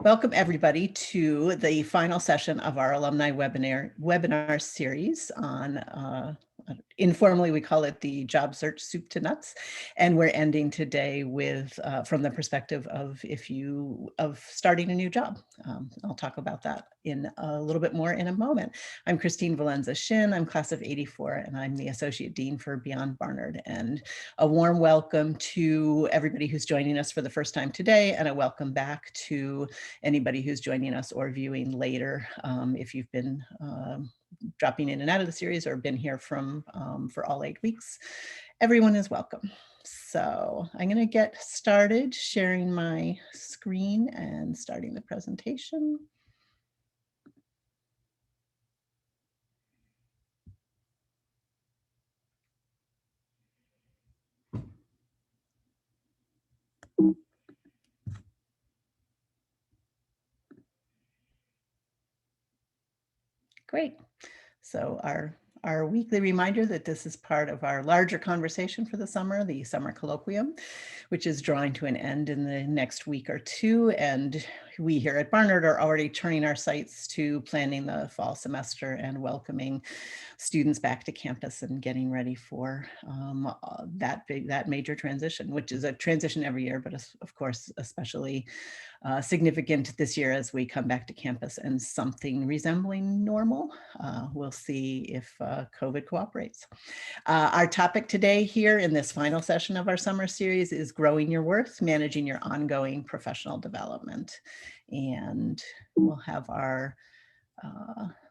Welcome everybody to the final session of our alumni webinar series on, informally we call it the job search soup to nuts. And we're ending today with, from the perspective of starting a new job. I'll talk about that in a little bit more in a moment. I'm Christine Valenza Shin, I'm class of '84, and I'm the Associate Dean for Beyond Barnard. And a warm welcome to everybody who's joining us for the first time today, and a welcome back to anybody who's joining us or viewing later. If you've been dropping in and out of the series or been here for all 8 weeks, everyone is welcome. So I'm going to get started sharing my screen and starting the presentation. Great. So our weekly reminder that this is part of our larger conversation for the summer colloquium, which is drawing to an end in the next week or two. And we here at Barnard are already turning our sights to planning the fall semester and welcoming students back to campus and getting ready for that major transition, which is a transition every year, but of course, especially significant this year as we come back to campus and something resembling normal. We'll see if COVID cooperates. Our topic today here in this final session of our summer series is growing your worth, managing your ongoing professional development. And we'll have our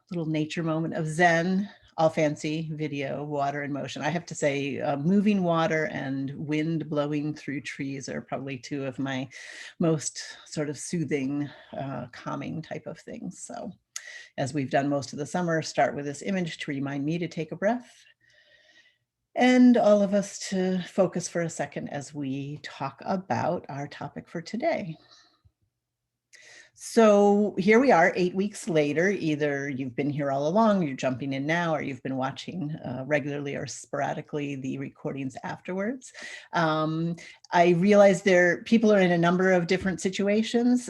little nature moment of Zen, all fancy video, water in motion. I have to say, moving water and wind blowing through trees are probably two of my most sort of soothing, calming type of things. So as we've done most of the summer, start with this image to remind me to take a breath. And all of us to focus for a second as we talk about our topic for today. So here we are 8 weeks later. Either you've been here all along, you're jumping in now, or you've been watching regularly or sporadically the recordings afterwards. I realize people are in a number of different situations.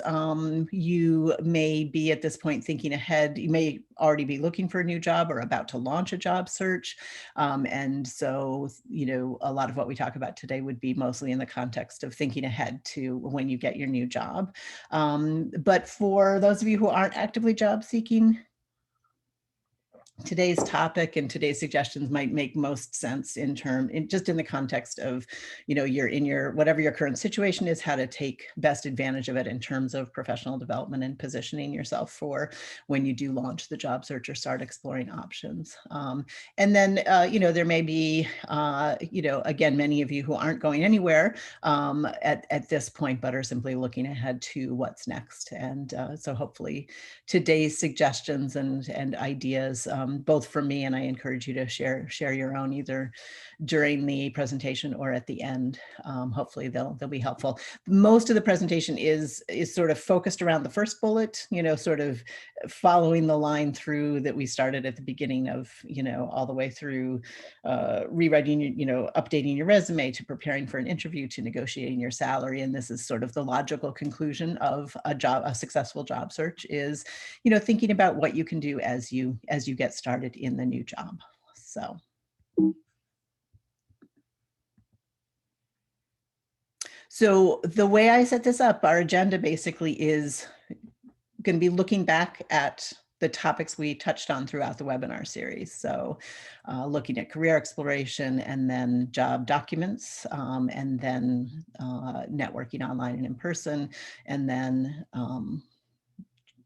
You may be at this point thinking ahead. You may already be looking for a new job or about to launch a job search. And so, a lot of what we talk about today would be mostly in the context of thinking ahead to when you get your new job. But for those of you who aren't actively job seeking, today's topic and today's suggestions might make most sense just in the context of, you're in whatever your current situation is, how to take best advantage of it in terms of professional development and positioning yourself for when you do launch the job search or start exploring options. And then, there may be, again, many of you who aren't going anywhere at this point, but are simply looking ahead to what's next. And so hopefully today's suggestions and ideas, both from me, and I encourage you to share your own either during the presentation or at the end. Hopefully they'll be helpful. Most of the presentation is sort of focused around the first bullet, sort of following the line through that we started at the beginning of, all the way through rewriting, updating your resume, to preparing for an interview, to negotiating your salary. And this is sort of the logical conclusion of a successful job search is, thinking about what you can do as you get started in the new job. So the way I set this up, our agenda basically is going to be looking back at the topics we touched on throughout the webinar series. So looking at career exploration, and then job documents, and then networking online and in person, and then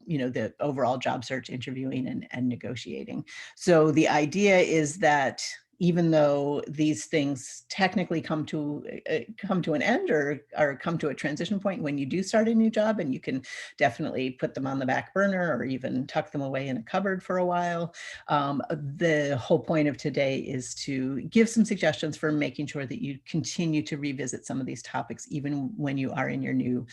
the overall job search, interviewing and negotiating. So the idea is that even though these things technically come to an end or come to a transition point when you do start a new job, and you can definitely put them on the back burner or even tuck them away in a cupboard for a while. The whole point of today is to give some suggestions for making sure that you continue to revisit some of these topics, even when you are in your new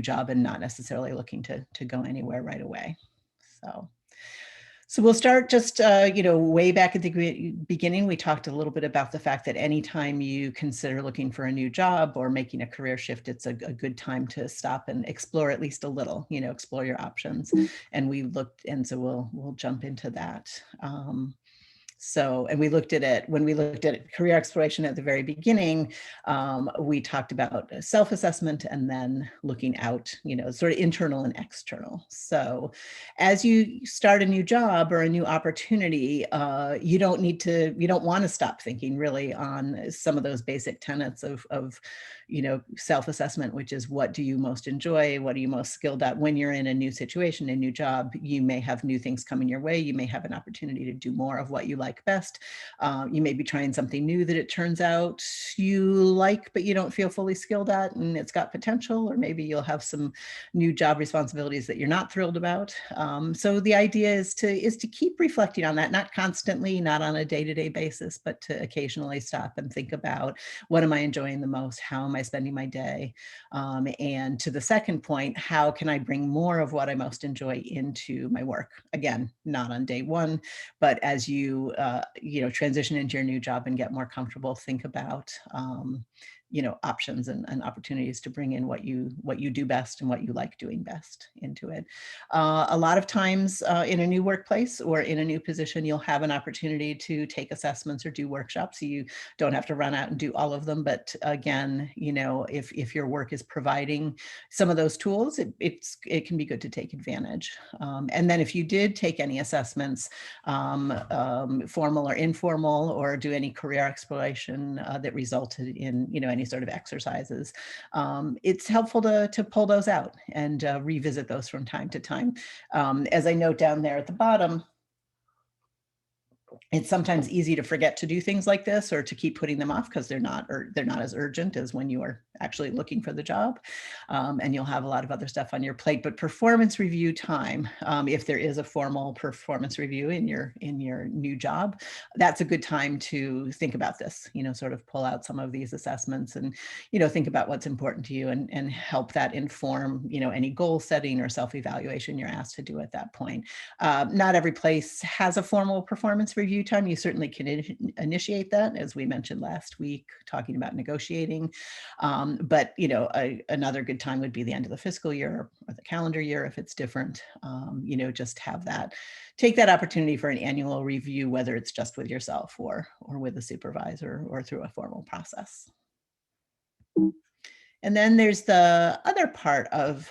job and not necessarily looking to go anywhere right away. So we'll start just, way back at the beginning. We talked a little bit about the fact that anytime you consider looking for a new job or making a career shift, it's a good time to stop and explore at least a little, explore your options. And so we'll jump into that. And we looked at it when we looked at career exploration at the very beginning. We talked about self-assessment and then looking out, sort of internal and external. So as you start a new job or a new opportunity, you don't want to stop thinking really on some of those basic tenets of self-assessment, which is what do you most enjoy? What are you most skilled at? When you're in a new situation, a new job, you may have new things coming your way. You may have an opportunity to do more of what you like best. You may be trying something new that it turns out you like, but you don't feel fully skilled at, and it's got potential, or maybe you'll have some new job responsibilities that you're not thrilled about. So the idea is to keep reflecting on that, not constantly, not on a day-to-day basis, but to occasionally stop and think about, what am I enjoying the most? How am I spending my day? And to the second point, how can I bring more of what I most enjoy into my work? Again, not on day one, but as you transition into your new job and get more comfortable, think about options and opportunities to bring in what you do best and what you like doing best into it. A lot of times in a new workplace or in a new position, you'll have an opportunity to take assessments or do workshops. So you don't have to run out and do all of them. But again, if your work is providing some of those tools, it can be good to take advantage. And then if you did take any assessments, formal or informal, or do any career exploration that resulted in any sort of exercises, it's helpful to pull those out and revisit those from time to time. As I note down there at the bottom, it's sometimes easy to forget to do things like this or to keep putting them off because they're not as urgent as when you are actually looking for the job, and you'll have a lot of other stuff on your plate. But performance review time, if there is a formal performance review in your new job, that's a good time to think about this. Sort of pull out some of these assessments and think about what's important to you and help that inform any goal setting or self-evaluation you're asked to do at that point. Not every place has a formal performance review time. You certainly can initiate that, as we mentioned last week, talking about negotiating. But another good time would be the end of the fiscal year or the calendar year if it's different. Just have that, take that opportunity for an annual review, whether it's just with yourself or with a supervisor or through a formal process. And then there's the other part of,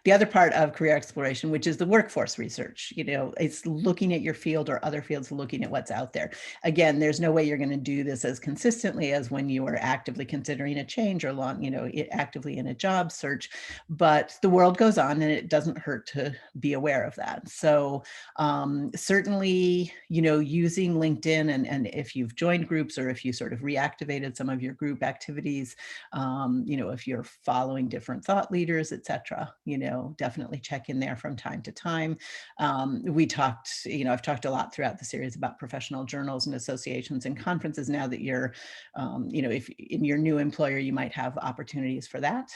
the other part of career exploration, which is the workforce research. It's looking at your field or other fields, looking at what's out there. Again, there's no way you're going to do this as consistently as when you are actively considering a change or actively in a job search, but the world goes on and it doesn't hurt to be aware of that. So certainly, using LinkedIn and if you've joined groups or if you sort of reactivated some of your group activities, if you're following different thought leaders, et cetera, definitely check in there from time to time. I've talked a lot throughout the series about professional journals and associations and conferences. Now that you're, if in your new employer, you might have opportunities for that.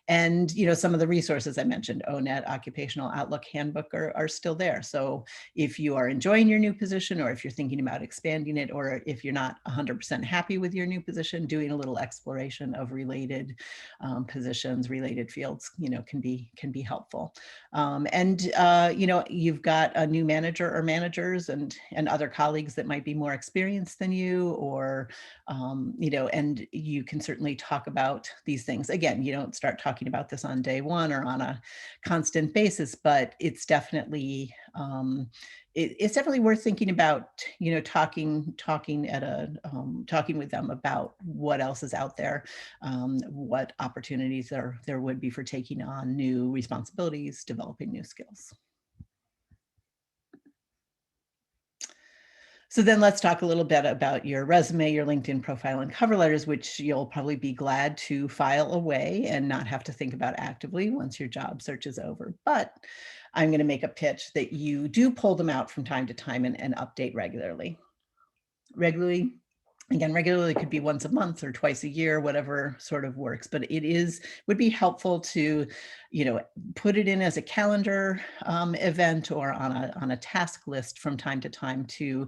And, some of the resources I mentioned, ONET, Occupational Outlook Handbook are still there. So if you are enjoying your new position, or if you're thinking about expanding it, or if you're not 100% happy with your new position, doing a little exploration of related positions, related fields, can be helpful. You've got a new manager or managers and other colleagues that might be more experienced than you, or, and you can certainly talk about these things. Again, you don't start talking about this on day one or on a constant basis, but it's definitely, it's definitely worth thinking about, talking with them about what else is out there, what opportunities there would be for taking on new responsibilities, developing new skills. So then let's talk a little bit about your resume, your LinkedIn profile, and cover letters, which you'll probably be glad to file away and not have to think about actively once your job search is over. But I'm going to make a pitch that you do pull them out from time to time and update regularly. Again, regularly could be once a month or twice a year, whatever sort of works, but would be helpful to, put it in as a calendar event or on a task list from time to time to,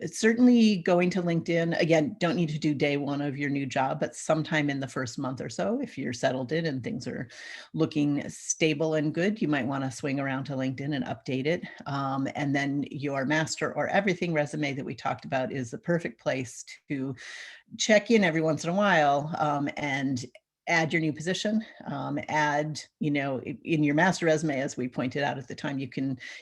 it's certainly going to LinkedIn. Again, don't need to do day one of your new job, but sometime in the first month or so, if you're settled in and things are looking stable and good, you might want to swing around to LinkedIn and update it. And then your master or everything resume that we talked about is the perfect place to check in every once in a while and add your new position, add, in your master resume, as we pointed out at the time,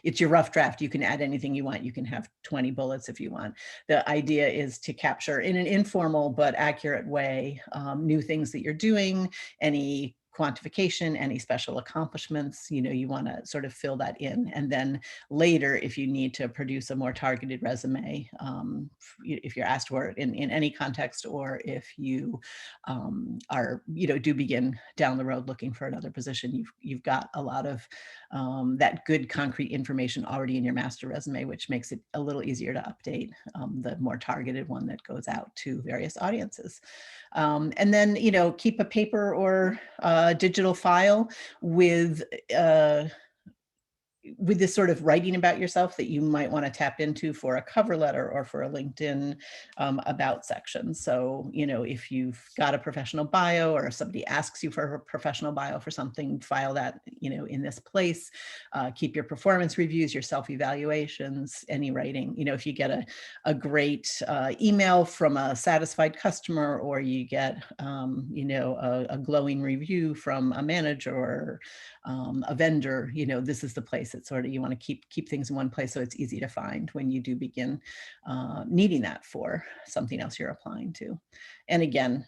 it's your rough draft. You can add anything you want. You can have 20 bullets if you want. The idea is to capture in an informal but accurate way new things that you're doing, any quantification, any special accomplishments, you want to sort of fill that in. And then later, if you need to produce a more targeted resume, if you're asked for it in any context, or if you do begin down the road looking for another position, you've got a lot of that good concrete information already in your master resume, which makes it a little easier to update the more targeted one that goes out to various audiences. And then, keep a paper or digital file with this sort of writing about yourself that you might want to tap into for a cover letter or for a LinkedIn about section. So, if you've got a professional bio or somebody asks you for a professional bio for something, file that, in this place. Keep your performance reviews, your self-evaluations, any writing. If you get a great email from a satisfied customer, or you get, a glowing review from a manager or a vendor, this is the place that sort of you want to keep things in one place so it's easy to find when you do begin needing that for something else you're applying to. And again,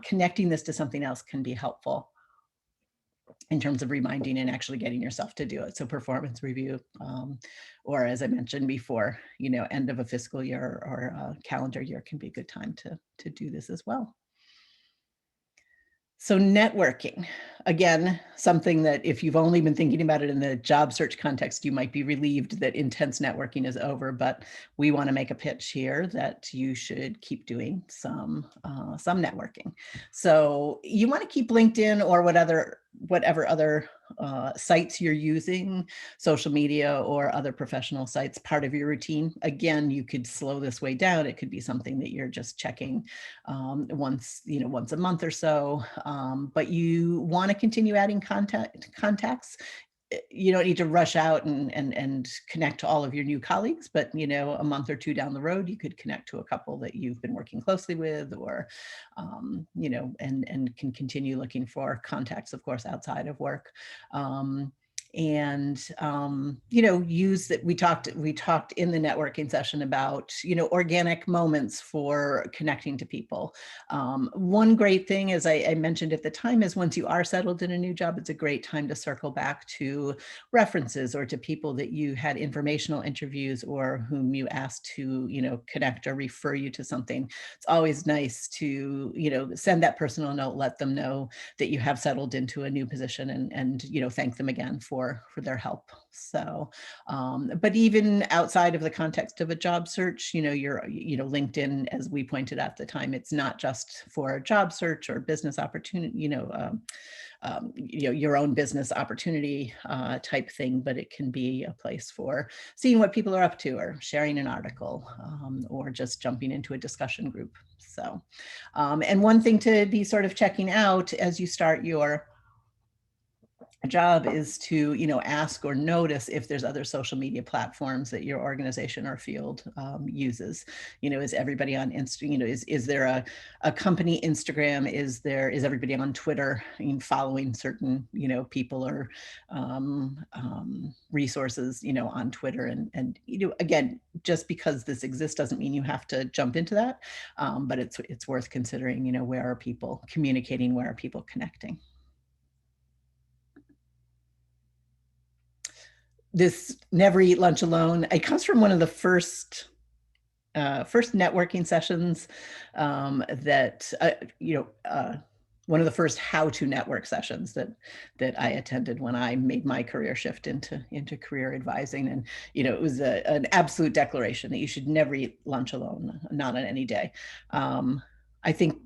connecting this to something else can be helpful in terms of reminding and actually getting yourself to do it. So performance review, or as I mentioned before, end of a fiscal year or a calendar year can be a good time to do this as well. So networking, again, something that if you've only been thinking about it in the job search context, you might be relieved that intense networking is over, but we want to make a pitch here that you should keep doing some networking. So you want to keep LinkedIn or whatever other sites you're using, social media or other professional sites, part of your routine. Again, you could slow this way down. It could be something that you're just checking once a month or so, but you want to continue adding contacts. You don't need to rush out and connect to all of your new colleagues, but a month or two down the road, you could connect to a couple that you've been working closely with, or and can continue looking for contacts, of course, outside of work. And use that we talked in the networking session about organic moments for connecting to people. One great thing, as I mentioned at the time, is once you are settled in a new job, it's a great time to circle back to references or to people that you had informational interviews or whom you asked to connect or refer you to something. It's always nice to send that personal note, let them know that you have settled into a new position, and thank them again for their help. So, but even outside of the context of a job search, your LinkedIn, as we pointed out at the time, it's not just for a job search or business opportunity, your own business opportunity type thing, but it can be a place for seeing what people are up to, or sharing an article, or just jumping into a discussion group. So, and one thing to be sort of checking out as you start your job is to ask or notice if there's other social media platforms that your organization or field uses. Is everybody on Instagram? Is there a company Instagram? Is everybody on Twitter, following certain people or resources on Twitter? And again, just because this exists doesn't mean you have to jump into that, but it's worth considering. Where are people communicating? Where are people connecting? This never eat lunch alone, it comes from one of the first networking sessions that one of the first how-to network sessions that I attended when I made my career shift into career advising. And it was an absolute declaration that you should never eat lunch alone, not on any day. I think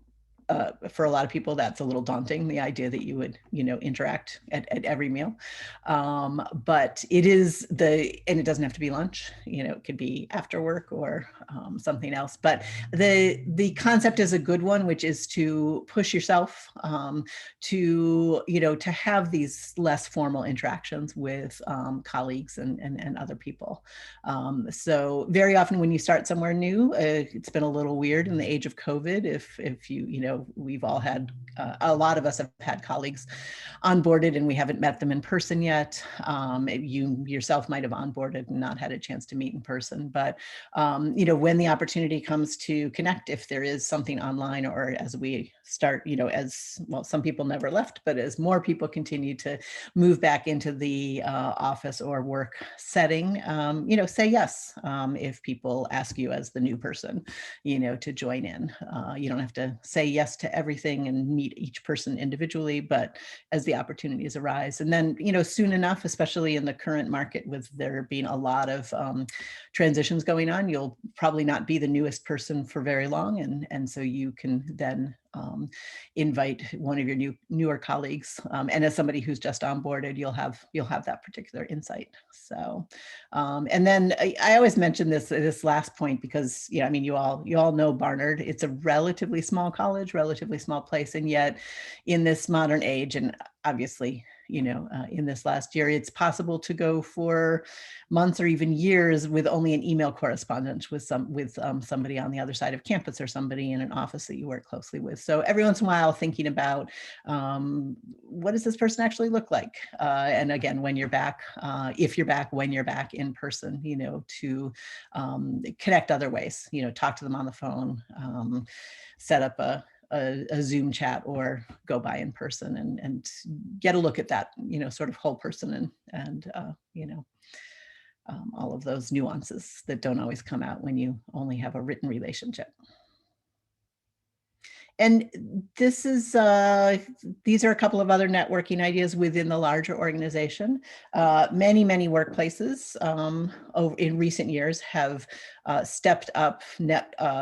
for a lot of people, that's a little daunting, the idea that you would, interact at every meal. But it is and it doesn't have to be lunch, it could be after work or something else. But the concept is a good one, which is to push yourself to have these less formal interactions with colleagues and other people. So very often when you start somewhere new, it's been a little weird in the age of COVID. If we've all had, a lot of us have had colleagues onboarded and we haven't met them in person yet. You yourself might have onboarded and not had a chance to meet in person, but when the opportunity comes to connect, if there is something online, or as we start, as well, some people never left, but as more people continue to move back into the office or work setting, say yes if people ask you as the new person, to join in. You don't have to say yes to everything and meet each person individually, but as the opportunities arise. And then, soon enough, especially in the current market, with there being a lot of transitions going on, you'll probably not be the newest person for very long. And so you can then invite one of your newer colleagues. And as somebody who's just onboarded, you'll have that particular insight. So, and then I always mention this last point because, you all know Barnard. It's a relatively small college, relatively small place. And yet in this modern age, and obviously, in this last year, it's possible to go for months or even years with only an email correspondence with somebody on the other side of campus or somebody in an office that you work closely with. So every once in a while, thinking about what does this person actually look like? And again, when you're back, if you're back, when you're back in person, to connect other ways, talk to them on the phone, set up a Zoom chat, or go by in person and get a look at that, sort of whole person and all of those nuances that don't always come out when you only have a written relationship. And these are a couple of other networking ideas within the larger organization. Many workplaces in recent years have stepped up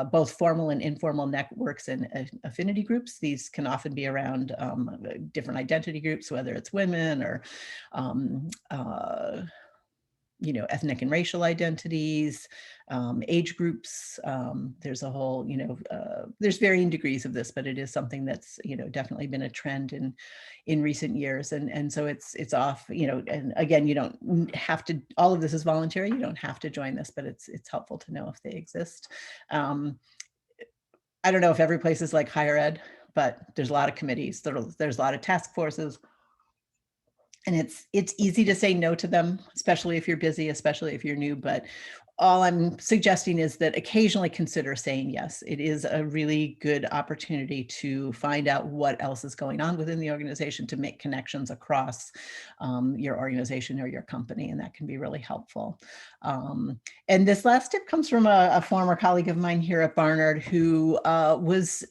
both formal and informal networks and affinity groups. These can often be around different identity groups, whether it's women or ethnic and racial identities, age groups. There's a whole, there's varying degrees of this, but it is something that's, definitely been a trend in recent years. And so it's off, and again, you don't have to, all of this is voluntary. You don't have to join this, but it's helpful to know if they exist. I don't know if every place is like higher ed, but there's a lot of committees, there's a lot of task forces. And it's easy to say no to them, especially if you're busy, especially if you're new. But all I'm suggesting is that occasionally consider saying yes. It is a really good opportunity to find out what else is going on within the organization, to make connections across your organization or your company, and that can be really helpful. And this last tip comes from a former colleague of mine here at Barnard, who was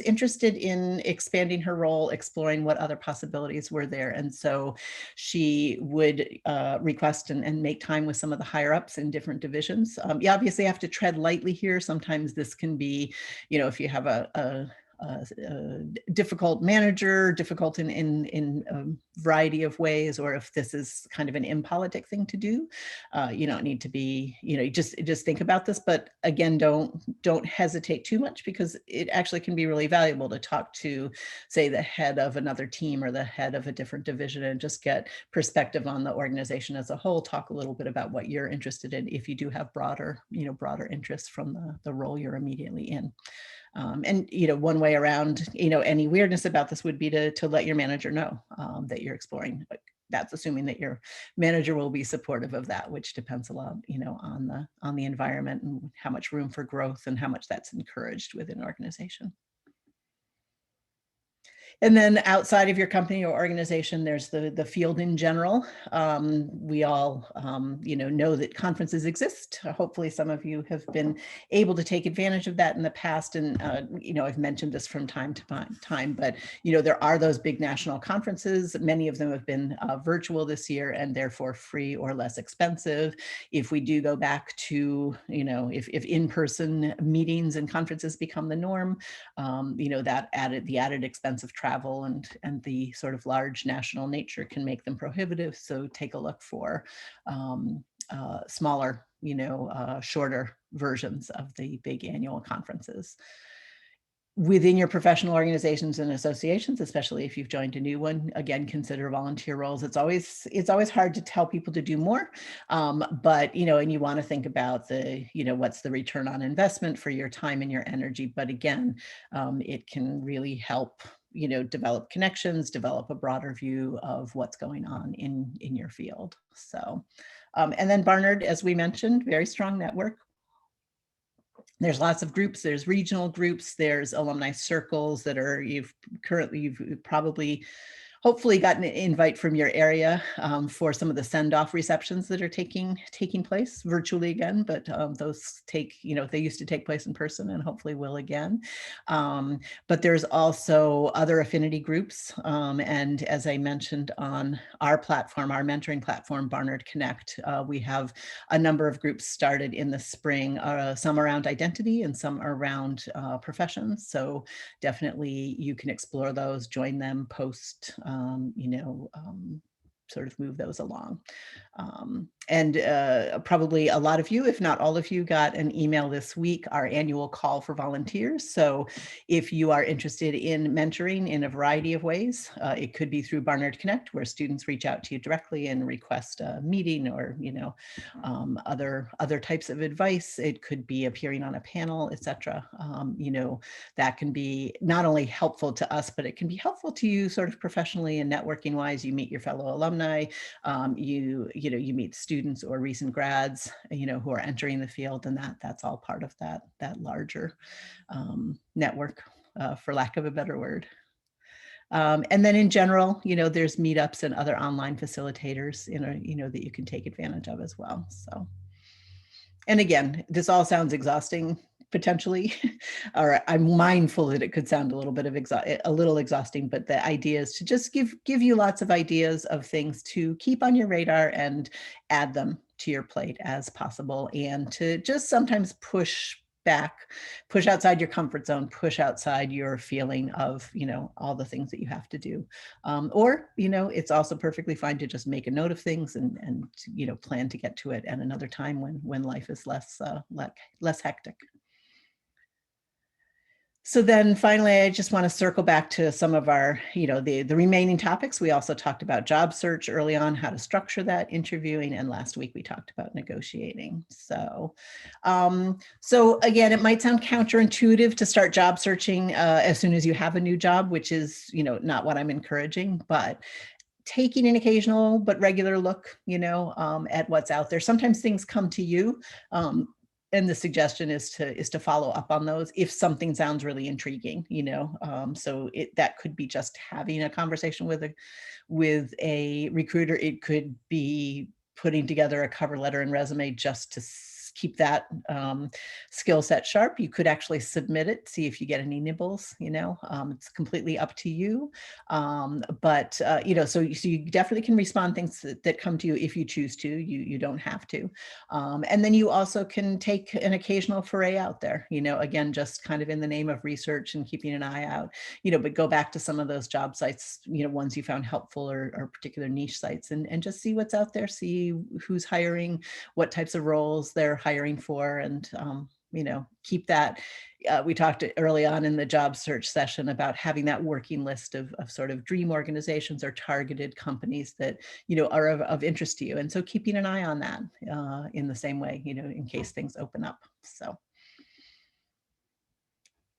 interested in expanding her role, exploring what other possibilities were there. And so she would request and make time with some of the higher ups in different divisions. You obviously have to tread lightly here. Sometimes this can be, if you have a difficult manager, difficult in a variety of ways, or if this is kind of an impolitic thing to do, you don't need to be, just think about this. But again, don't hesitate too much, because it actually can be really valuable to talk to, say, the head of another team or the head of a different division, and just get perspective on the organization as a whole. Talk a little bit about what you're interested in, if you do have broader interests from the role you're immediately in. And, one way around, any weirdness about this would be to let your manager know that you're exploring. That's assuming that your manager will be supportive of that, which depends a lot, on the environment and how much room for growth and how much that's encouraged within an organization. And then outside of your company or organization, there's the field in general. We all, know that conferences exist. Hopefully some of you have been able to take advantage of that in the past. And, I've mentioned this from time to time, but, there are those big national conferences. Many of them have been virtual this year and therefore free or less expensive. If we do go back to, if in-person meetings and conferences become the norm, that the added expense of travel and the sort of large national nature can make them prohibitive. So take a look for smaller, shorter versions of the big annual conferences. Within your professional organizations and associations, especially if you've joined a new one, again, consider volunteer roles. It's always hard to tell people to do more, but and you want to think about what's the return on investment for your time and your energy. But again, it can really help develop connections, develop a broader view of what's going on in your field. So, and then Barnard, as we mentioned, very strong network. There's lots of groups, there's regional groups, there's alumni circles that are, you've probably hopefully gotten an invite from your area for some of the send-off receptions that are taking place virtually again, but those they used to take place in person and hopefully will again. But there's also other affinity groups. And as I mentioned on our platform, our mentoring platform, Barnard Connect, we have a number of groups started in the spring, some around identity and some around professions. So definitely you can explore those, join them, post, sort of move those along. And probably a lot of you, if not all of you, got an email this week, our annual call for volunteers. So if you are interested in mentoring in a variety of ways, it could be through Barnard Connect, where students reach out to you directly and request a meeting or, other types of advice. It could be appearing on a panel, etc. That can be not only helpful to us, but it can be helpful to you sort of professionally and networking wise. You meet your fellow alumni, you meet students or recent grads, who are entering the field, and that's all part of that larger network, for lack of a better word. And then in general, there's meetups and other online facilitators, that you can take advantage of as well. So, and again, this all sounds exhausting potentially, or I'm mindful that it could sound a little bit of exhausting, but the idea is to just give you lots of ideas of things to keep on your radar and add them to your plate as possible, and to just sometimes push outside your comfort zone, push outside your feeling of, all the things that you have to do. Or, it's also perfectly fine to just make a note of things and plan to get to it at another time when life is less hectic. So then finally, I just want to circle back to some of our, the remaining topics. We also talked about job search early on, how to structure that, interviewing, and last week we talked about negotiating. So, so again, it might sound counterintuitive to start job searching as soon as you have a new job, which is, not what I'm encouraging, but taking an occasional but regular look, at what's out there. Sometimes things come to you. And the suggestion is to follow up on those if something sounds really intriguing, so that could be just having a conversation with a recruiter. It could be putting together a cover letter and resume just to keep that skill set sharp. You could actually submit it, see if you get any nibbles, it's completely up to you. But so you definitely can respond things that come to you if you choose to. You don't have to. And then you also can take an occasional foray out there, again, just kind of in the name of research and keeping an eye out, but go back to some of those job sites, ones you found helpful, or particular niche sites, and just see what's out there, see who's hiring, what types of roles they're hiring for, and keep that. We talked early on in the job search session about having that working list of sort of dream organizations or targeted companies that are of interest to you, and so keeping an eye on that in the same way, in case things open up. So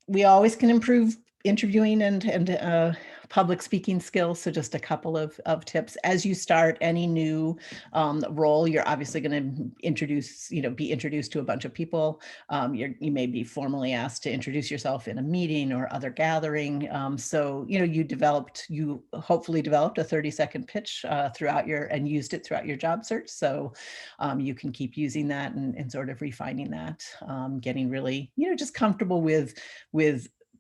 we always can improve interviewing and public speaking skills. So just a couple of tips. As you start any new role, you're obviously going to be introduced to a bunch of people. You may be formally asked to introduce yourself in a meeting or other gathering. So, you hopefully developed a 30-second pitch and used it throughout your job search. So you can keep using that and sort of refining that, getting really, just comfortable with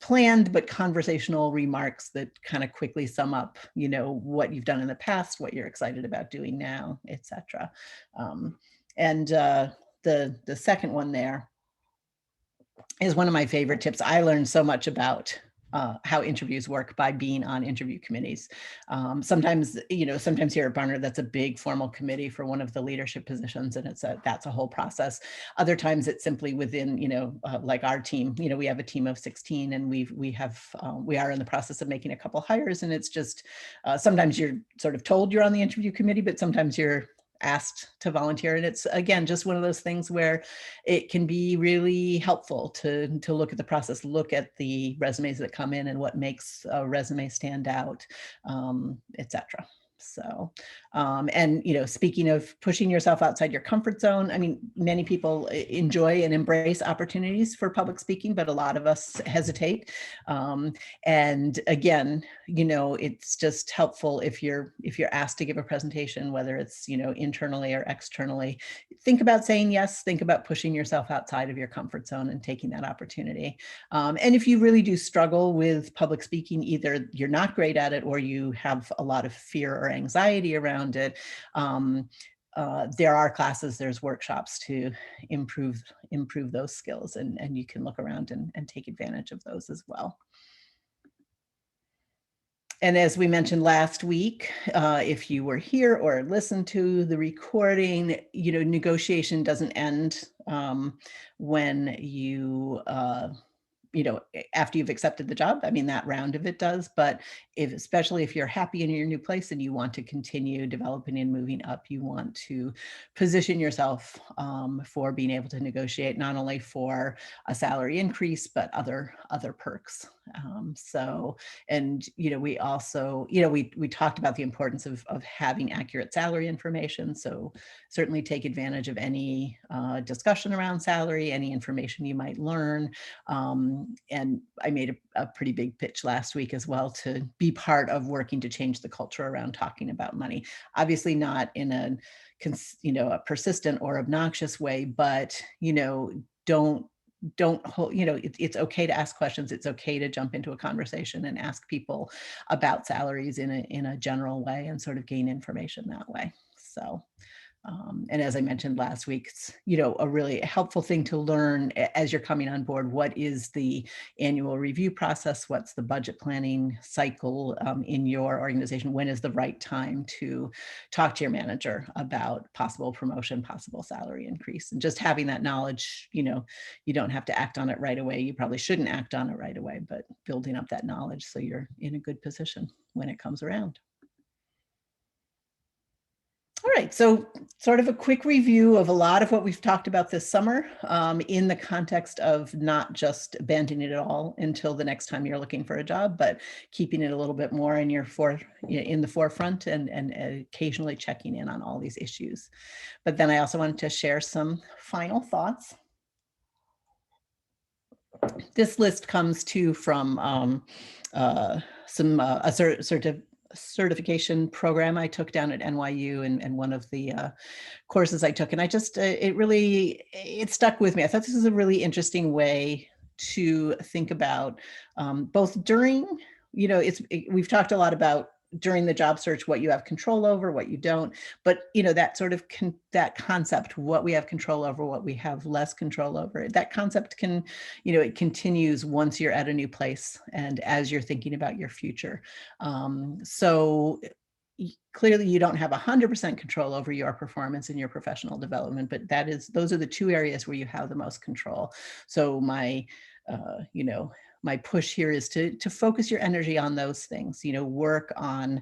planned but conversational remarks that kind of quickly sum up, what you've done in the past, what you're excited about doing now, etc. And the second one there is one of my favorite tips. I learned so much about how interviews work by being on interview committees. Sometimes here at Barnard, that's a big formal committee for one of the leadership positions, and that's a whole process. Other times it's simply within, like our team. We have a team of 16, and we are in the process of making a couple hires, and it's just sometimes you're sort of told you're on the interview committee, but sometimes you're asked to volunteer. And it's, again, just one of those things where it can be really helpful to look at the process, look at the resumes that come in and what makes a resume stand out, etc. So, and, speaking of pushing yourself outside your comfort zone, I mean, many people enjoy and embrace opportunities for public speaking, but a lot of us hesitate. And again, it's just helpful if you're asked to give a presentation, whether it's, internally or externally, think about saying yes, think about pushing yourself outside of your comfort zone and taking that opportunity. And if you really do struggle with public speaking, either you're not great at it or you have a lot of fear or anxiety around it, there are classes, there's workshops to improve those skills, and you can look around and take advantage of those as well. And as we mentioned last week, if you were here or listened to the recording, negotiation doesn't end when you after you've accepted the job. I mean, that round of it does, but especially if you're happy in your new place and you want to continue developing and moving up, you want to position yourself for being able to negotiate not only for a salary increase, but other perks. And we also, we talked about the importance of having accurate salary information. So certainly take advantage of any discussion around salary, any information you might learn. And I made a pretty big pitch last week as well to be part of working to change the culture around talking about money. Obviously not in a persistent or obnoxious way, but don't hold, it's okay to ask questions. It's okay to jump into a conversation and ask people about salaries in a general way and sort of gain information that way. So and as I mentioned last week, it's, a really helpful thing to learn as you're coming on board. What is the annual review process? What's the budget planning cycle in your organization? When is the right time to talk to your manager about possible promotion, possible salary increase? And just having that knowledge, you don't have to act on it right away. You probably shouldn't act on it right away, but building up that knowledge so you're in a good position when it comes around. All right, so sort of a quick review of a lot of what we've talked about this summer in the context of not just abandoning it all until the next time you're looking for a job, but keeping it a little bit more in the forefront and occasionally checking in on all these issues. But then I also wanted to share some final thoughts. This list comes from a certification program I took down at NYU and one of the courses I took. And I just, it stuck with me. I thought this is a really interesting way to think about both during, we've talked a lot about during the job search, what you have control over, what you don't, but that sort of that concept, what we have control over, what we have less control over, that concept can, it continues once you're at a new place and as you're thinking about your future. So clearly you don't have 100% control over your performance and your professional development, but those are the two areas where you have the most control. So my my push here is to focus your energy on those things, work on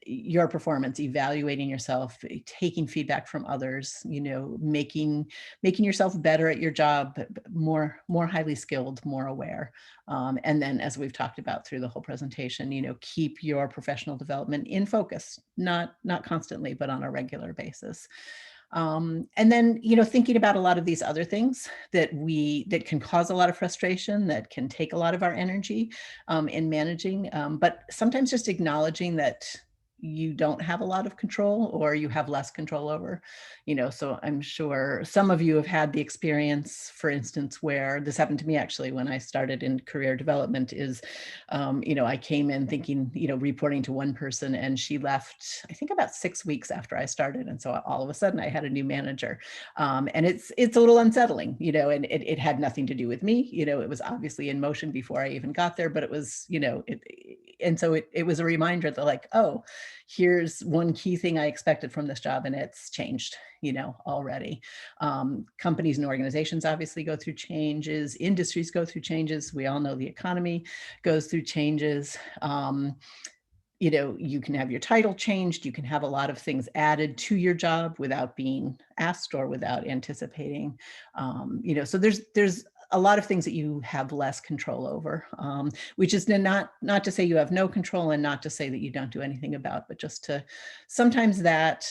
your performance, evaluating yourself, taking feedback from others, making yourself better at your job, more highly skilled, more aware. And then, as we've talked about through the whole presentation, keep your professional development in focus, not constantly, but on a regular basis. And then, thinking about a lot of these other things that can cause a lot of frustration, that can take a lot of our energy in managing, but sometimes just acknowledging that you don't have a lot of control, or you have less control over, so I'm sure some of you have had the experience, for instance, where this happened to me actually when I started in career development is, I came in thinking, reporting to one person, and she left, I think about 6 weeks after I started. And so all of a sudden I had a new manager. And it's a little unsettling, and it had nothing to do with me. It was obviously in motion before I even got there, but it was, and so it was a reminder that, like, oh, here's one key thing I expected from this job, and it's changed, already. Companies and organizations obviously go through changes. Industries go through changes. We all know the economy goes through changes. You can have your title changed. You can have a lot of things added to your job without being asked or without anticipating. So there's a lot of things that you have less control over, which is not to say you have no control, and not to say that you don't do anything about, but just to sometimes that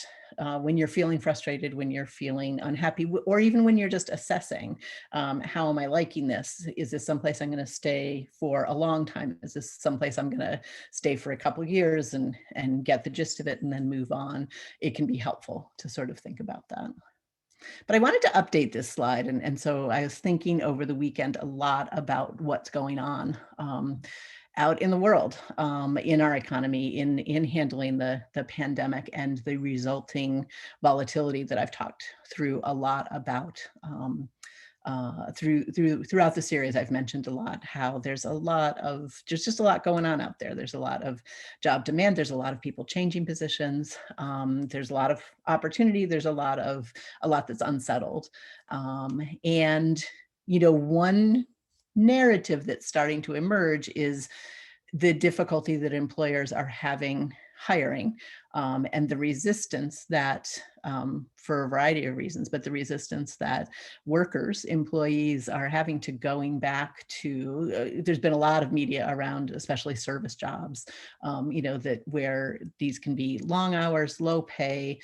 when you're feeling frustrated, when you're feeling unhappy, or even when you're just assessing, how am I liking this? Is this someplace I'm going to stay for a long time? Is this someplace I'm going to stay for a couple of years and get the gist of it and then move on? It can be helpful to sort of think about that. But I wanted to update this slide. And so I was thinking over the weekend a lot about what's going on out in the world, in our economy, in handling the pandemic and the resulting volatility that I've talked through a lot about. Throughout the series, I've mentioned a lot how there's just a lot going on out there. There's a lot of job demand. There's a lot of people changing positions. There's a lot of opportunity. There's a lot that's unsettled. And one narrative that's starting to emerge is the difficulty that employers are having hiring, and the resistance that, for a variety of reasons, but the resistance that employees are having to going back to, there's been a lot of media around, especially service jobs, that where these can be long hours, low pay,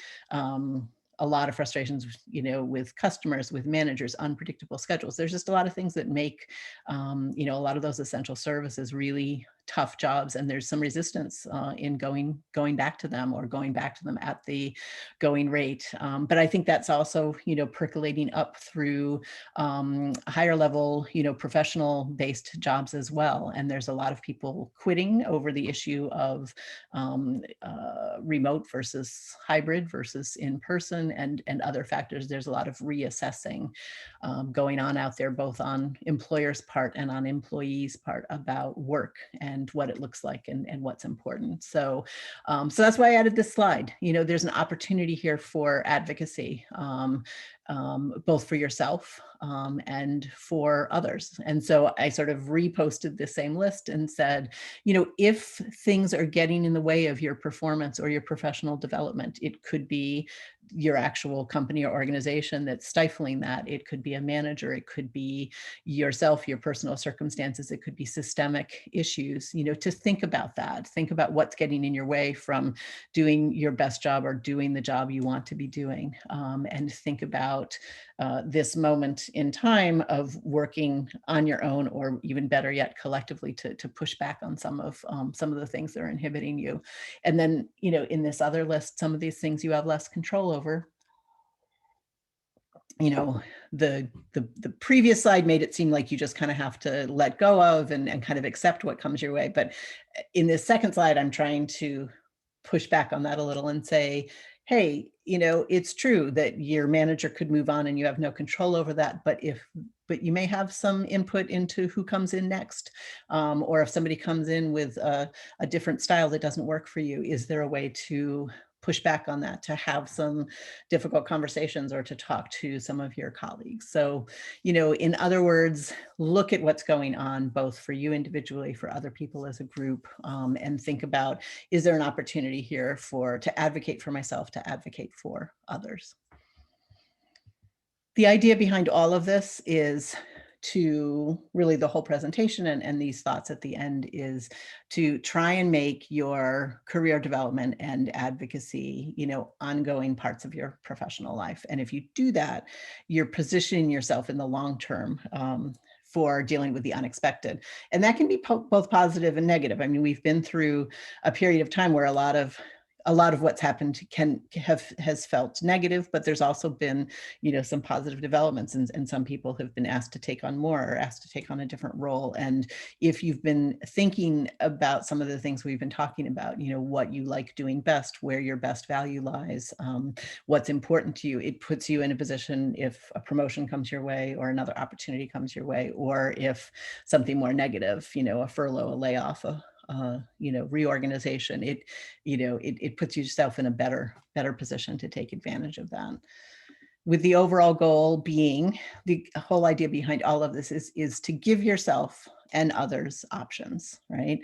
a lot of frustrations, with customers, with managers, unpredictable schedules. There's just a lot of things that make, a lot of those essential services really tough jobs, and there's some resistance in going back to them, or going back to them at the going rate. But I think that's also, percolating up through higher level, professional based jobs as well. And there's a lot of people quitting over the issue of remote versus hybrid versus in person, and other factors. There's a lot of reassessing going on out there, both on employers' part and on employees' part, about work and what it looks like and what's important. So that's why I added this slide. There's an opportunity here for advocacy, both for yourself and for others. And so I sort of reposted the same list and said, if things are getting in the way of your performance or your professional development, it could be your actual company or organization that's stifling that. It could be a manager, it could be yourself, your personal circumstances, it could be systemic issues, to think about that. Think about what's getting in your way from doing your best job or doing the job you want to be doing, and think about this moment in time of working on your own, or even better yet, collectively, to push back on some of the things that are inhibiting you. And then, in this other list, some of these things you have less control over. The previous slide made it seem like you just kind of have to let go of and kind of accept what comes your way. But in this second slide, I'm trying to push back on that a little and say, hey, it's true that your manager could move on and you have no control over that, but you may have some input into who comes in next, or if somebody comes in with a different style that doesn't work for you, is there a way to push back on that, to have some difficult conversations, or to talk to some of your colleagues. So, in other words, look at what's going on, both for you individually, for other people as a group, and think about, is there an opportunity here to advocate for myself, to advocate for others? The idea behind all of this is to really, the whole presentation and these thoughts at the end, is to try and make your career development and advocacy, ongoing parts of your professional life. And if you do that, you're positioning yourself in the long term for dealing with the unexpected. And that can be both positive and negative. I mean, we've been through a period of time where a lot of what's happened has felt negative, but there's also been, some positive developments, and some people have been asked to take on more, or asked to take on a different role. And if you've been thinking about some of the things we've been talking about, what you like doing best, where your best value lies, what's important to you, it puts you in a position, if a promotion comes your way, or another opportunity comes your way, or if something more negative, a furlough, a layoff, reorganization, it puts yourself in a better position to take advantage of that. With the overall goal being, the whole idea behind all of this is to give yourself and others options, right?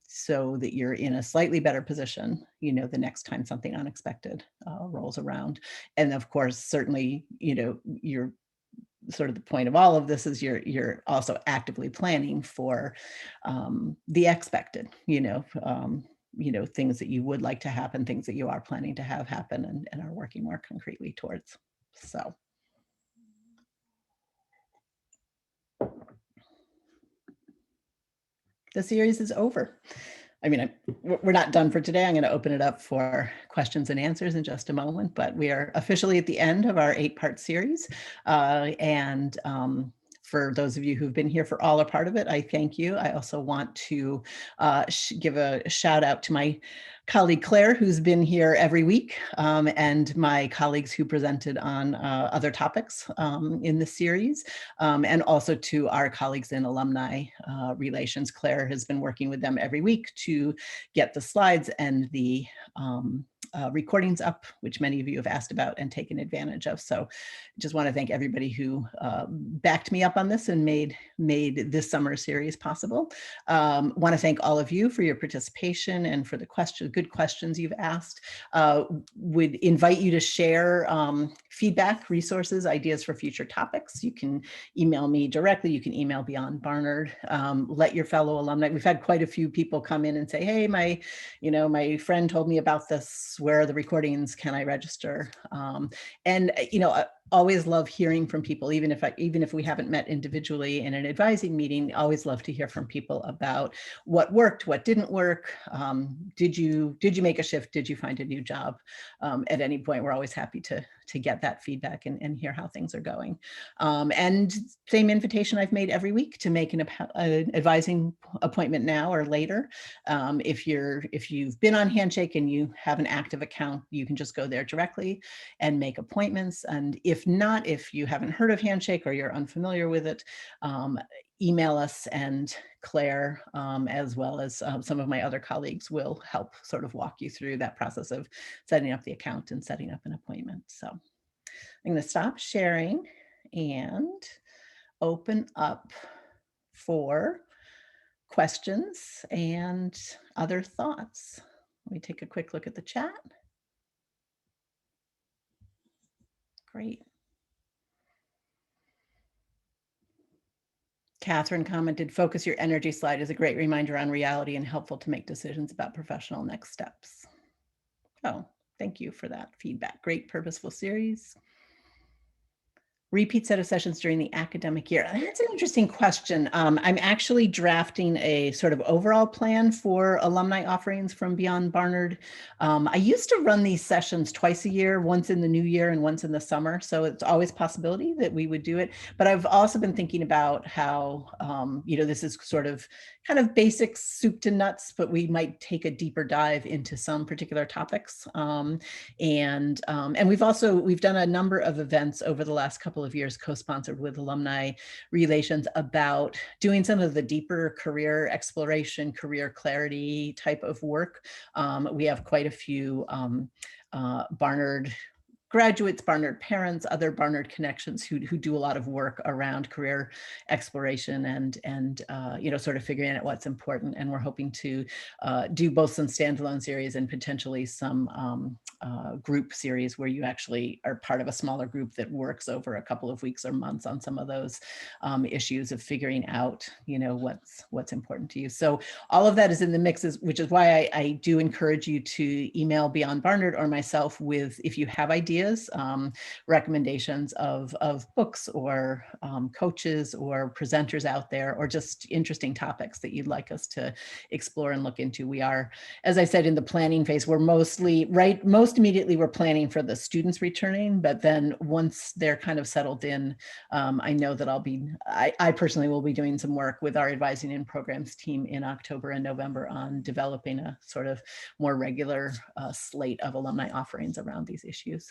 So that you're in a slightly better position, the next time something unexpected rolls around. And of course, certainly, you're sort of the point of all of this is you're also actively planning for the expected, things that you would like to happen, things that you are planning to have happen, and are working more concretely towards. So. The series is over. I mean, we're not done for today. I'm going to open it up for questions and answers in just a moment, but we are officially at the end of our 8-part series. And for those of you who've been here for all or part of it, I thank you. I also want to give a shout out to my colleague Claire, who's been here every week, and my colleagues who presented on other topics in the series, and also to our colleagues in alumni relations. Claire has been working with them every week to get the slides and the recordings up, which many of you have asked about and taken advantage of. So just want to thank everybody who backed me up on this and made this summer series possible. Want to thank all of you for your participation and for the good questions you've asked. Would invite you to share feedback, resources, ideas for future topics. You can email me directly. You can email Beyond Barnard. Let your fellow alumni. We've had quite a few people come in and say, hey, my friend told me about this. Where are the recordings? Can I register? And I always love hearing from people, even if we haven't met individually in an advising meeting. Always love to hear from people about what worked, what didn't work. Did you make a shift? Did you find a new job? At any point, we're always happy to get that feedback and hear how things are going. And same invitation I've made every week to make an advising appointment now or later. If you've been on Handshake and you have an active account, you can just go there directly and make appointments. And if not, if you haven't heard of Handshake or you're unfamiliar with it, email us, and Claire, as well as some of my other colleagues, will help sort of walk you through that process of setting up the account and setting up an appointment. So I'm going to stop sharing and open up for questions and other thoughts. Let me take a quick look at the chat. Great. Catherine commented, focus your energy slide is a great reminder on reality and helpful to make decisions about professional next steps. Oh, thank you for that feedback. Great purposeful series. Repeat set of sessions during the academic year. That's an interesting question. I'm actually drafting a sort of overall plan for alumni offerings from Beyond Barnard. I used to run these sessions twice a year, once in the new year and once in the summer. So it's always a possibility that we would do it. But I've also been thinking about how, this is sort of kind of basic soup to nuts, but we might take a deeper dive into some particular topics. And we've done a number of events over the last couple couple of years co-sponsored with Alumni Relations about doing some of the deeper career exploration, career clarity type of work. We have quite a few Barnard graduates, Barnard parents, other Barnard connections who do a lot of work around career exploration and sort of figuring out what's important. And we're hoping to do both some standalone series and potentially some group series where you actually are part of a smaller group that works over a couple of weeks or months on some of those issues of figuring out, what's important to you. So all of that is in the mixes, which is why I do encourage you to email Beyond Barnard or myself with, if you have ideas, recommendations of books or coaches or presenters out there, or just interesting topics that you'd like us to explore and look into. We are, as I said, in the planning phase. We're most immediately we're planning for the students returning, but then once they're kind of settled in, I know that I personally will be doing some work with our advising and programs team in October and November on developing a sort of more regular slate of alumni offerings around these issues.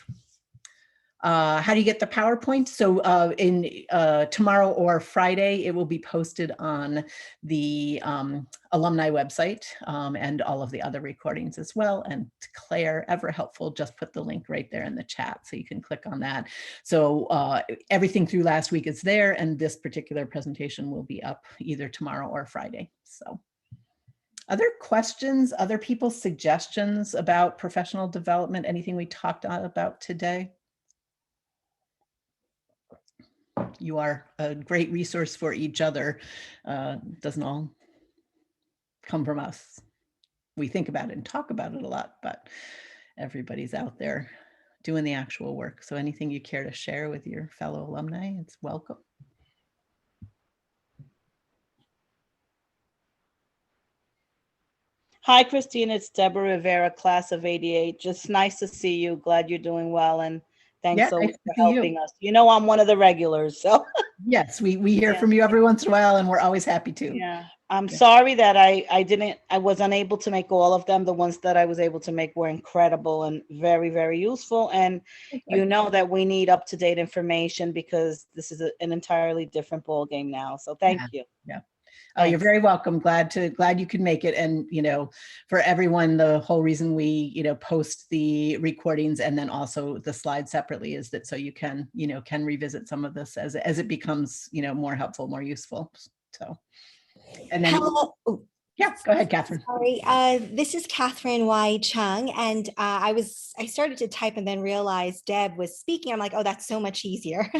How do you get the PowerPoint? So in tomorrow or Friday, it will be posted on the alumni website and all of the other recordings as well. And Claire, ever helpful, just put the link right there in the chat so you can click on that. So everything through last week is there, and this particular presentation will be up either tomorrow or Friday. So other questions, other people's suggestions about professional development, anything we talked about today? You are a great resource for each other. Doesn't all come from us. We think about it and talk about it a lot, but everybody's out there doing the actual work. So anything you care to share with your fellow alumni, it's welcome. Hi, Christine. It's Deborah Rivera, class of '88. Just nice to see you. Glad you're doing well. And thanks so much for helping us. I'm one of the regulars. So yes, we hear from you every once in a while, and we're always happy to. Yeah. I'm sorry that I was unable to make all of them. The ones that I was able to make were incredible and very, very useful. And you know that we need up-to-date information because this is an entirely different ball game now. So thank you. Yeah. Oh, you're very welcome. Glad you could make it. And, for everyone, the whole reason we, post the recordings and then also the slides separately is that so you can revisit some of this as it becomes, more helpful, more useful. So, and then. Hello. Yeah, go ahead, Catherine. Sorry, this is Catherine Y. Chung, and I started to type and then realized Deb was speaking. I'm like, oh, that's so much easier.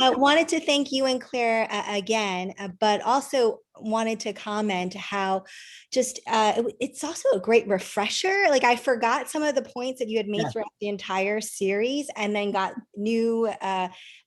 I wanted to thank you and Claire again, but also wanted to comment how just it's also a great refresher. Like I forgot some of the points that you had made throughout the entire series and then got new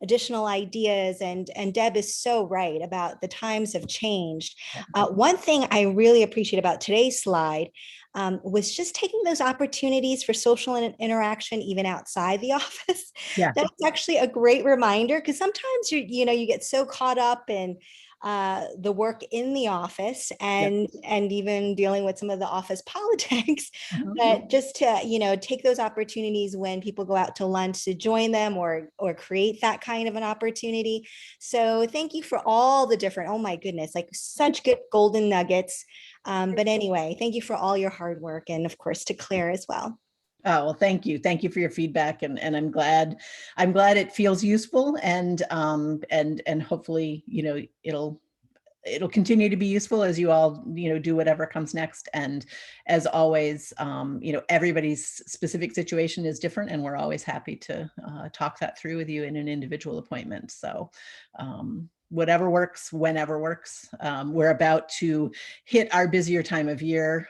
additional ideas. And Deb is so right about the times have changed. One thing I really appreciate about today's slide was just taking those opportunities for social interaction even outside the office. Yeah. That's actually a great reminder because sometimes you get so caught up in the work in the office and even dealing with some of the office politics, but just to take those opportunities when people go out to lunch to join them or create that kind of an opportunity. So thank you for all the different, oh my goodness, like such good golden nuggets. But anyway, thank you for all your hard work, and of course to Claire as well. Oh, well, thank you for your feedback, and I'm glad it feels useful, and hopefully it'll continue to be useful as you all do whatever comes next. And as always, everybody's specific situation is different, and we're always happy to talk that through with you in an individual appointment. So whatever works, whenever works. We're about to hit our busier time of year.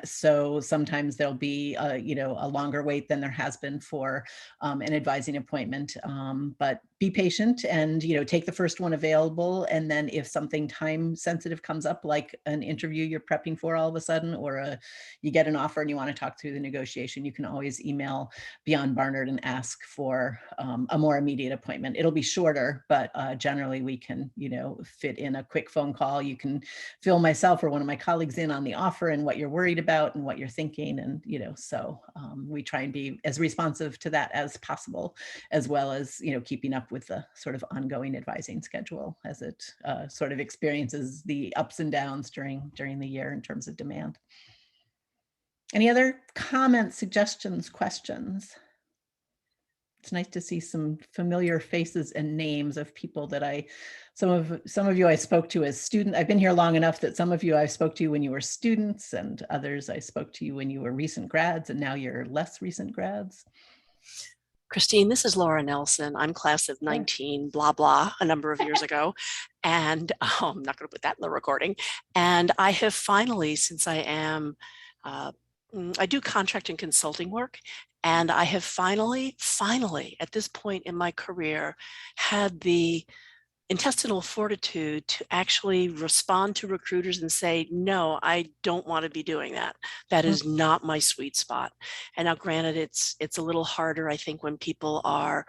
So sometimes there'll be a longer wait than there has been for an advising appointment. But be patient and take the first one available. And then if something time sensitive comes up, like an interview you're prepping for all of a sudden, or you get an offer and you want to talk through the negotiation, you can always email Beyond Barnard and ask for a more immediate appointment. It'll be shorter, but generally we can fit in a quick phone call. You can fill myself or one of my colleagues in on the offer and what you're worried about and what you're thinking. And, so we try and be as responsive to that as possible, as well as, keeping up up with the sort of ongoing advising schedule as it sort of experiences the ups and downs during the year in terms of demand. Any other comments, suggestions, questions? It's nice to see some familiar faces and names of people that some of you I spoke to as student. I've been here long enough that some of you I spoke to when you were students, and others I spoke to you when you were recent grads, and now you're less recent grads. Christine, this is Laura Nelson. I'm class of 19, blah, blah, a number of years ago. And I'm not going to put that in the recording. And I have finally, since I am, I do contract and consulting work. And I have finally, at this point in my career, had the intestinal fortitude to actually respond to recruiters and say, no, I don't want to be doing that. That is not my sweet spot. And now granted, it's a little harder, I think, when people are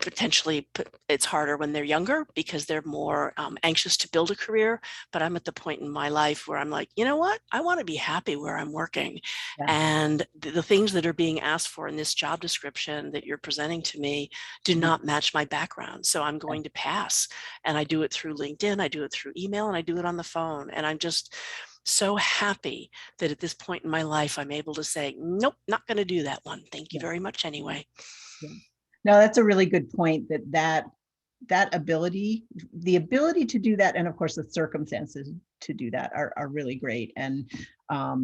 potentially, it's harder when they're younger because they're more anxious to build a career. But I'm at the point in my life where I'm like, you know what? I want to be happy where I'm working. Yeah. And the things that are being asked for in this job description that you're presenting to me do not match my background. So I'm going to pass. And I do it through LinkedIn, I do it through email, and I do it on the phone. And I'm just so happy that at this point in my life, I'm able to say, nope, not going to do that one. Thank you very much anyway. Yeah. No, that's a really good point, that ability, the ability to do that, and of course the circumstances to do that are really great. And I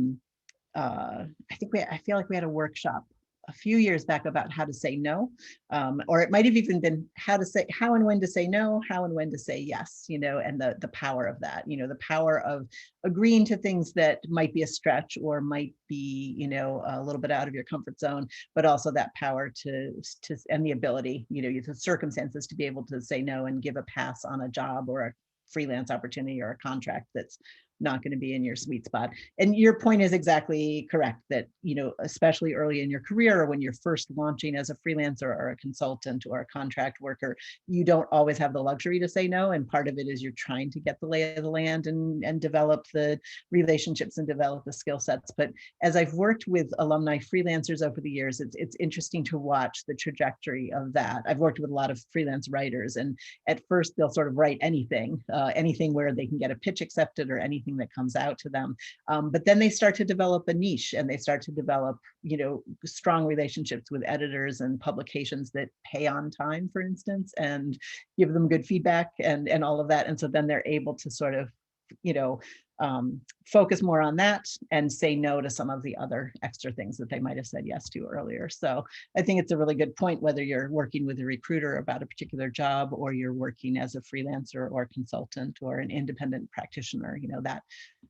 feel like we had a workshop a few years back about how to say no, or it might have even been how and when to say no, how and when to say yes, and the power of that, the power of agreeing to things that might be a stretch or might be, a little bit out of your comfort zone, but also that power to and the ability, the circumstances to be able to say no and give a pass on a job or a freelance opportunity or a contract that's not going to be in your sweet spot. And your point is exactly correct that, especially early in your career or when you're first launching as a freelancer or a consultant or a contract worker, you don't always have the luxury to say no. And part of it is you're trying to get the lay of the land and develop the relationships and develop the skill sets. But as I've worked with alumni freelancers over the years, it's interesting to watch the trajectory of that. I've worked with a lot of freelance writers, and at first they'll sort of write anything where they can get a pitch accepted or anything that comes out to them. But then they start to develop a niche, and they start to develop, strong relationships with editors and publications that pay on time, for instance, and give them good feedback and all of that. And so then they're able to sort of, focus more on that and say no to some of the other extra things that they might have said yes to earlier. So I think it's a really good point, whether you're working with a recruiter about a particular job or you're working as a freelancer or consultant or an independent practitioner,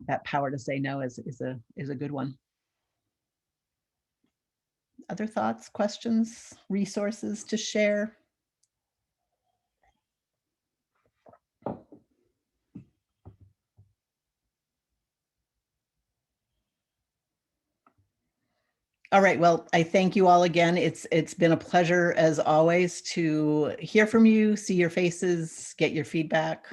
that power to say no is a good one. Other thoughts, questions, resources to share? All right, well, I thank you all again. It's been a pleasure as always to hear from you, see your faces, get your feedback,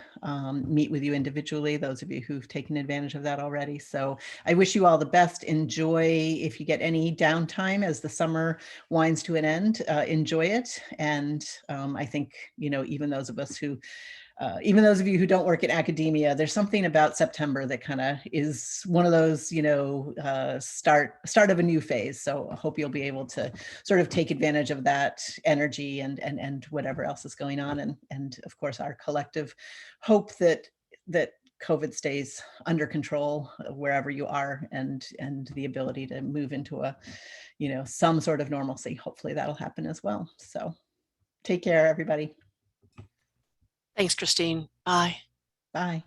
meet with you individually, those of you who've taken advantage of that already. So I wish you all the best. Enjoy, if you get any downtime as the summer winds to an end, enjoy it. And I think, even those of you who don't work in academia, there's something about September that kind of is one of those, start of a new phase. So I hope you'll be able to sort of take advantage of that energy and whatever else is going on. And of course, our collective hope that COVID stays under control wherever you are, and the ability to move into a, some sort of normalcy. Hopefully that'll happen as well. So take care, everybody. Thanks, Christine. Bye. Bye.